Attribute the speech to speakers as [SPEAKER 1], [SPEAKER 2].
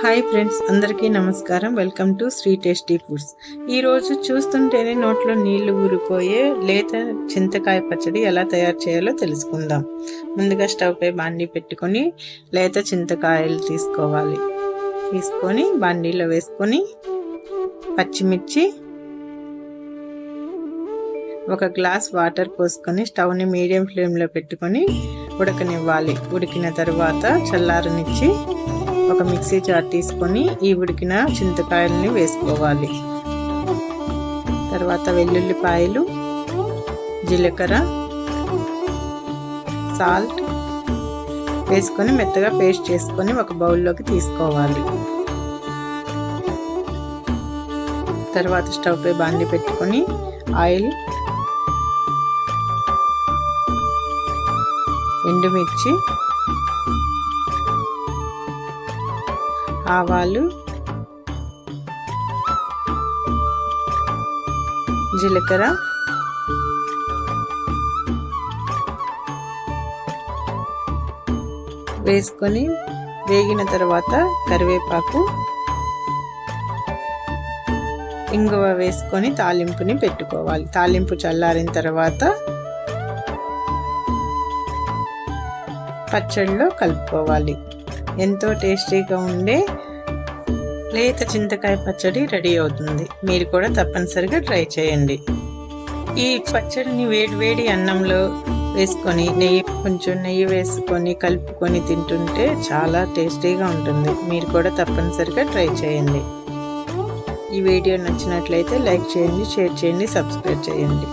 [SPEAKER 1] Hi friends, అందరికీ నమస్కారం. Welcome to Sri tasty foods. ఈరోజు చూస్తుంటేనే నోట్లో నీళ్లు ఊరిపోయే లేత చింతకాయ పచ్చడి ఎలా తయారు చేయాలో తెలుసుకుందాం. ముందుగా స్టవ్ పై బాండీ పెట్టుకొని లేత చింతకాయలు తీసుకొని బాండీలో వేసుకొని పచ్చిమిర్చి, ఒక గ్లాస్ వాటర్ పోసుకొని స్టవ్ని మీడియం ఫ్లేమ్లో పెట్టుకొని ఉడకనివ్వాలి. ఉడికిన తర్వాత చల్లారనిచ్చి ఒక మిక్సీ జార్ తీసుకొని ఈ ఉడికిన చింతకాయలని వేసుకోవాలి. తర్వాత వెల్లుల్లిపాయలు, జీలకర్ర, సాల్ట్ వేసుకొని మెత్తగా పేస్ట్ చేసుకొని ఒక బౌల్లోకి తీసుకోవాలి. తర్వాత స్టవ్ పై బాండీ పెట్టుకొని ఆయిల్, ఎండుమిర్చి, ఆవాలు, జీలకర్ర, వేసుకొని వేగిన తర్వాత కరివేపాకు, ఇంగువ వేసుకొని తాలింపుని పెట్టుకోవాలి. తాలింపు చల్లారిన తర్వాత పచ్చడిలో కలుపుకోవాలి. ఎంతో టేస్టీగా ఉండే లేత చింతకాయ పచ్చడి రెడీ అవుతుంది. మీరు కూడా తప్పనిసరిగా ట్రై చేయండి. ఈ పచ్చడిని వేడి అన్నంలో వేసుకొని కొంచెం నెయ్యి వేసుకొని కలుపుకొని తింటుంటే చాలా టేస్టీగా ఉంటుంది. మీరు కూడా తప్పనిసరిగా ట్రై చేయండి. ఈ వీడియో నచ్చినట్లయితే లైక్ చేయండి, షేర్ చేయండి, సబ్స్క్రైబ్ చేయండి.